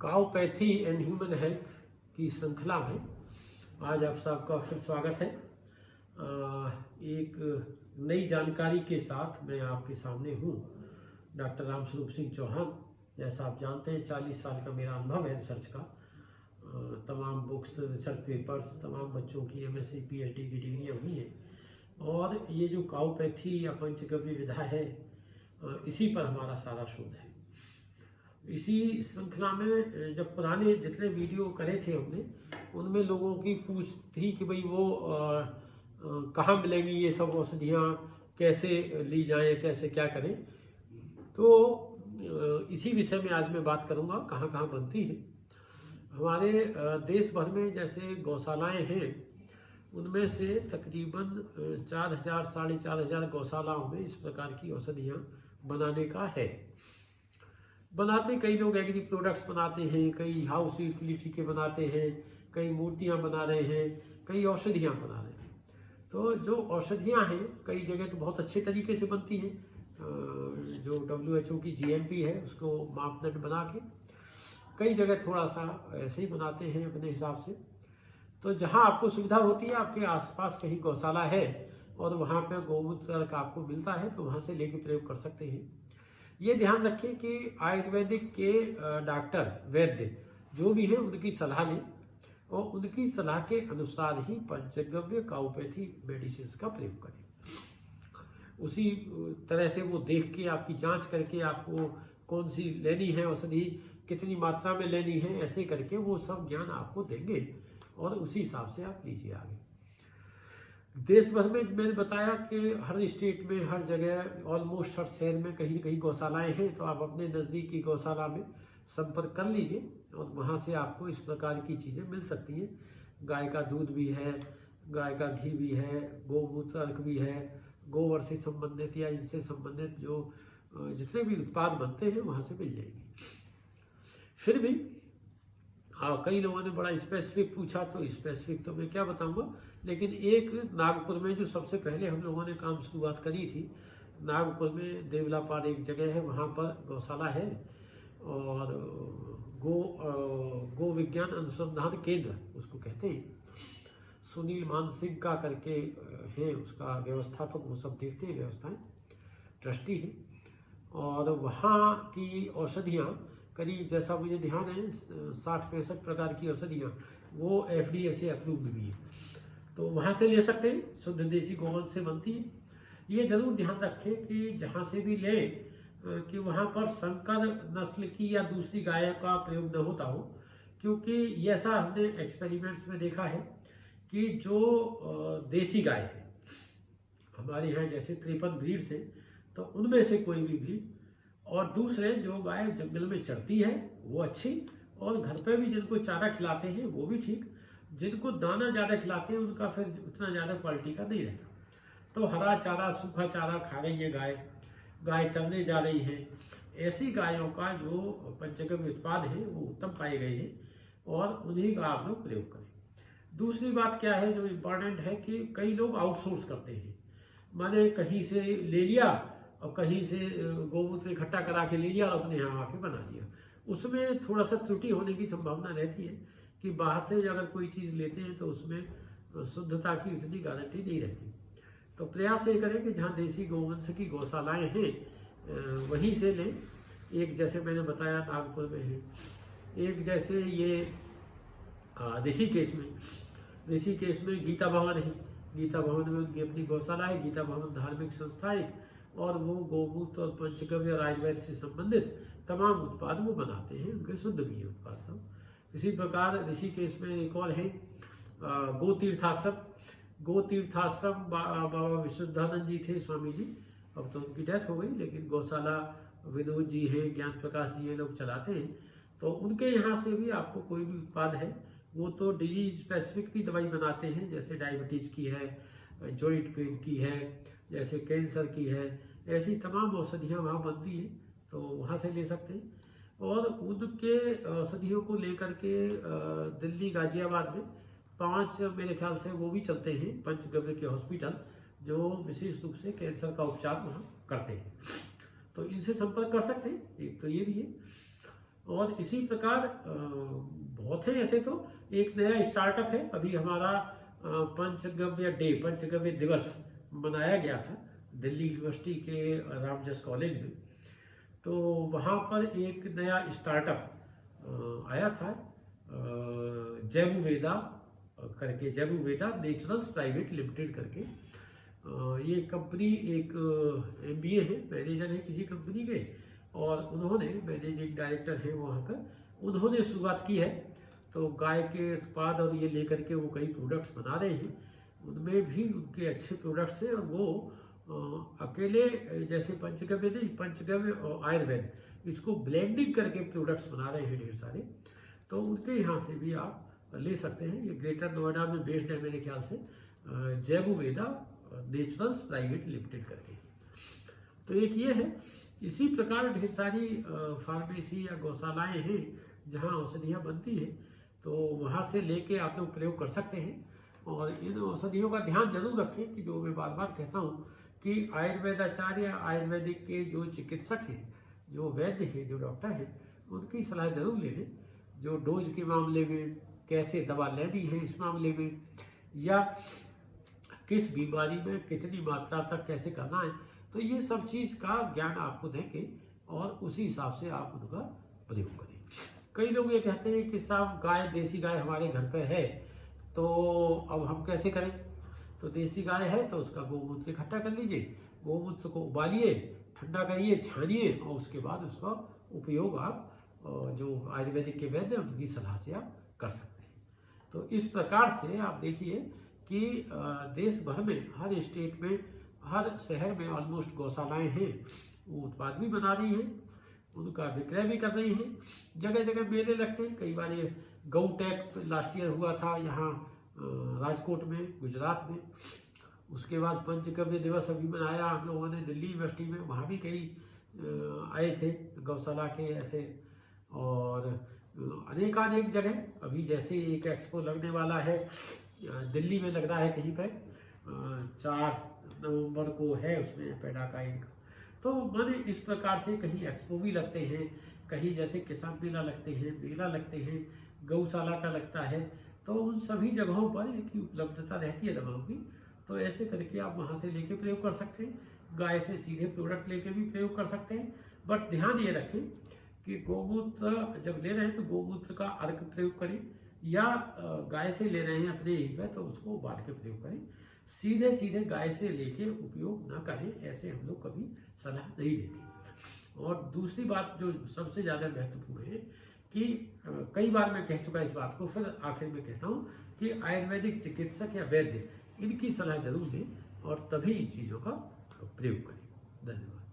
काउपैथी and human health की श्रृंखला में आज आप सबका फिर स्वागत है। एक नई जानकारी के साथ मैं आपके सामने हूँ। डॉक्टर रामस्वरूप सिंह चौहान, जैसा आप जानते हैं 40 साल का मेरा अनुभव है रिसर्च का। तमाम बुक्स, रिसर्च पेपर्स, तमाम बच्चों की एमएससी पीएचडी की डिग्रियाँ हुई हैं और ये जो काउपैथी या पंचगव्य विधा है, इसी पर हमारा सारा शोध है। इसी श्रृंखला में जब पुराने जितने वीडियो करे थे हमने, उनमें लोगों की पूछ थी कि भाई वो कहाँ मिलेंगी ये सब औषधियाँ, कैसे ली जाएं, कैसे क्या करें। तो इसी विषय में आज मैं बात करूँगा, कहाँ कहाँ बनती है। हमारे देश भर में जैसे गौशालाएँ हैं, उनमें से तकरीबन 4000 साढ़े 4000 गौशालाओं में इस प्रकार की औषधियाँ बनाने का है। बनाते कई लोग एग्री प्रोडक्ट्स बनाते हैं, कई हाउस यूटिलिटी के बनाते हैं, कई मूर्तियाँ बना रहे हैं, कई औषधियाँ बना रहे हैं। तो जो औषधियाँ हैं कई जगह तो बहुत अच्छे तरीके से बनती हैं, जो WHO की GMP है उसको मापदंड बना के, कई जगह थोड़ा सा ऐसे ही बनाते हैं अपने हिसाब से। तो जहाँ आपको सुविधा होती है, आपके आसपास कहीं गौशाला है और वहाँ पे गोमूत्र आपको मिलता है, तो वहाँ से लेके प्रयोग कर सकते हैं। ये ध्यान रखें कि आयुर्वेदिक के डॉक्टर, वैद्य जो भी हैं, उनकी सलाह लें और उनकी सलाह के अनुसार ही पंचगव्य काउपैथी मेडिसिन का प्रयोग करें। उसी तरह से वो देख के, आपकी जांच करके, आपको कौन सी लेनी है औषधि, कितनी मात्रा में लेनी है, ऐसे करके वो सब ज्ञान आपको देंगे और उसी हिसाब से आप लीजिए आगे। देश भर में मैंने बताया कि हर स्टेट में, हर जगह, ऑलमोस्ट हर शहर में कहीं न कहीं गौशालाएँ हैं। तो आप अपने नज़दीक की गौशाला में संपर्क कर लीजिए और वहाँ से आपको इस प्रकार की चीज़ें मिल सकती हैं। गाय का दूध भी है, गाय का घी भी है, गोमूत्र अर्क भी है, गोबर से संबंधित या इनसे संबंधित जो जितने भी उत्पाद बनते हैं वहाँ से मिल जाएंगे। फिर भी कई लोगों ने बड़ा स्पेसिफिक पूछा, तो स्पेसिफिक तो मैं क्या बताऊंगा, लेकिन एक नागपुर में जो सबसे पहले हम लोगों ने काम शुरुआत करी थी, नागपुर में देवलापाड़ एक जगह है, वहाँ पर गौशाला है और गो विज्ञान अनुसंधान केंद्र उसको कहते हैं। सुनील मानसिंह का करके है उसका व्यवस्थापक, वो सब देखते हैं व्यवस्थाएं, ट्रस्टी है। और वहाँ की औषधियाँ करीब, जैसा मुझे ध्यान है, 60-65 प्रकार की औषधियाँ वो FDA से अप्रूव्ड भी है, तो वहाँ से ले सकते हैं। शुद्ध देसी गोवंश से बनती है। ये जरूर ध्यान रखें कि जहाँ से भी लें कि वहाँ पर संकर नस्ल की या दूसरी गाय का प्रयोग न होता हो, क्योंकि ये ऐसा हमने एक्सपेरिमेंट्स में देखा है कि जो देसी गाय है हमारे यहाँ, जैसे 53 ब्रीड्स हैं, तो उनमें से कोई भी ब्रीड, और दूसरे जो गाय जंगल में चरती है वो अच्छी, और घर पे भी जिनको चारा खिलाते हैं वो भी ठीक। जिनको दाना ज़्यादा खिलाते हैं उनका फिर उतना ज़्यादा क्वालिटी का नहीं रहता। तो हरा चारा, सूखा चारा खा रही है गाय चरने जा रही है, ऐसी गायों का जो पंचगव्य उत्पाद है वो उत्तम पाए गए हैं और उन्हीं का आप लोग प्रयोग करें। दूसरी बात क्या है जो इम्पोर्टेंट है कि कई लोग आउटसोर्स करते हैं, माने कहीं से ले लिया और कहीं से गोमूत्र इकट्ठा करा के ले लिया और अपने यहाँ आके बना लिया। उसमें थोड़ा सा त्रुटि होने की संभावना रहती है कि बाहर से अगर कोई चीज़ लेते हैं तो उसमें शुद्धता की उतनी गारंटी नहीं रहती। तो प्रयास ये करें कि जहाँ देसी गोवंश की गौशालाएँ हैं वहीं से लें। एक जैसे मैंने बताया नागपुर में है, एक जैसे ये ऋषिकेश में गीता भवन है। गीता भवन में उनकी अपनी गौशाला है, गीता भवन धार्मिक संस्था है, और वो गोमूत्र और पंचगव्य और आयुर्वेद से संबंधित तमाम उत्पाद वो बनाते हैं, उनके शुद्ध भी है उत्पाद सब। इसी प्रकार ऋषिकेश में एक और है गोतीर्थाश्रम बाबा विशुद्धानंद जी थे, स्वामी जी, अब तो उनकी डेथ हो गई, लेकिन गौशाला विनोद जी हैं, ज्ञान प्रकाश जी ये लोग चलाते हैं। तो उनके यहाँ से भी आपको कोई भी उत्पाद है, वो तो डिजीज स्पेसिफिक भी दवाई बनाते हैं, जैसे डायबिटीज की है, जॉइंट पेन की है, जैसे कैंसर की है, ऐसी तमाम औषधियाँ वहाँ बनती हैं, तो वहाँ से ले सकते हैं। और उनके औषधियों को लेकर के दिल्ली गाजियाबाद में 5 मेरे ख्याल से वो भी चलते हैं पंचगव्य के हॉस्पिटल, जो विशेष रूप से कैंसर का उपचार वहाँ करते हैं, तो इनसे संपर्क कर सकते हैं। एक तो ये भी है। और इसी प्रकार बहुत है ऐसे तो। एक नया स्टार्टअप है, अभी हमारा पंचगव्य दिवस मनाया गया था दिल्ली यूनिवर्सिटी के रामजस कॉलेज में। तो वहाँ पर एक नया स्टार्टअप आया था जैबुवेदा करके, जैबुवेदा नेचुरल्स प्राइवेट लिमिटेड करके। ये कंपनी एक MBA है, मैनेजर है किसी कंपनी के, और उन्होंने मैनेजिंग डायरेक्टर है वहाँ पर, उन्होंने शुरुआत की है। तो गाय के उत्पाद और ये लेकर के वो कई प्रोडक्ट्स बना रहे हैं, उनमें भी उनके अच्छे प्रोडक्ट्स हैं। और वो अकेले जैसे पंचगव्य नहीं, पंचगव्य और आयुर्वेद इसको ब्लेंडिंग करके प्रोडक्ट्स बना रहे हैं ढेर सारे। तो उनके यहाँ से भी आप ले सकते हैं। ये ग्रेटर नोएडा में बेस्ड है मेरे ख्याल से, जैबुवेदा नेचुरल्स प्राइवेट लिमिटेड करके। तो एक ये है। इसी प्रकार ढेर सारी फार्मेसी या गौशालाएं हैं जहाँ औषधियाँ बनती हैं, तो वहाँ से लेके आप लोग प्रयोग कर सकते हैं। और इन औषधियों का ध्यान जरूर रखें कि जो मैं बार बार कहता हूँ कि आयुर्वेदाचार्य, आयुर्वेदिक के जो चिकित्सक हैं, जो वैद्य हैं, जो डॉक्टर हैं, उनकी सलाह जरूर ले लें। जो डोज के मामले में, कैसे दवा लेनी है इस मामले में, या किस बीमारी में कितनी मात्रा तक कैसे करना है, तो ये सब चीज़ का ज्ञान आपको देंगे और उसी हिसाब से आप उनका प्रयोग करें। कई लोग ये कहते हैं कि साहब गाय, देसी गाय हमारे घर पे है, तो अब हम कैसे करें? तो देसी गाय है तो उसका गोमूत्र इकट्ठा कर लीजिए, गोमूत्र को उबालिए, ठंडा करिए, छानिए, और उसके बाद उसका उपयोग आप जो आयुर्वेदिक के वैद्य उनकी सलाह से आप कर सकते हैं। तो इस प्रकार से आप देखिए कि देश भर में, हर स्टेट में, हर शहर में ऑलमोस्ट गौशालाएं हैं, वो उत्पाद भी बना रही हैं, उनका विक्रय भी कर रही हैं। जगह जगह मेले लगते हैं। कई बार ये गौ टेक लास्ट ईयर हुआ था यहाँ राजकोट में, गुजरात में। उसके बाद पंचगव्य दिवस अभी मनाया हम लोगों ने दिल्ली यूनिवर्सिटी में, वहाँ भी कई आए थे गौशाला के ऐसे। और अनेकानेक जगह, अभी जैसे एक एक्सपो लगने वाला है दिल्ली में, लग रहा है कहीं पर 4 नवंबर को है, उसमें पैडा का एक। तो माने इस प्रकार से कहीं एक्सपो भी लगते हैं, कहीं जैसे किसान मेला लगते हैं, मेला लगते हैं, गौशाला का लगता है। तो उन सभी जगहों पर इनकी उपलब्धता रहती है दवाओं की। तो ऐसे करके आप वहाँ से लेके प्रयोग कर सकते हैं। गाय से सीधे प्रोडक्ट लेके भी प्रयोग कर सकते हैं। बट ध्यान ये रखें कि गोमूत्र जब ले रहे हैं तो गोमूत्र का अर्क प्रयोग करें, या गाय से ले रहे हैं अपने ही में तो उसको उबाल के प्रयोग करें। सीधे सीधे गाय से लेके उपयोग ना करें, ऐसे हम लोग कभी सलाह नहीं देते। और दूसरी बात जो सबसे ज़्यादा महत्वपूर्ण है कि कई बार मैं कह चुका इस बात को, फिर आखिर में कहता हूँ कि आयुर्वेदिक चिकित्सक या वैद्य इनकी सलाह जरूर लें और तभी इन चीज़ों का प्रयोग करें। धन्यवाद।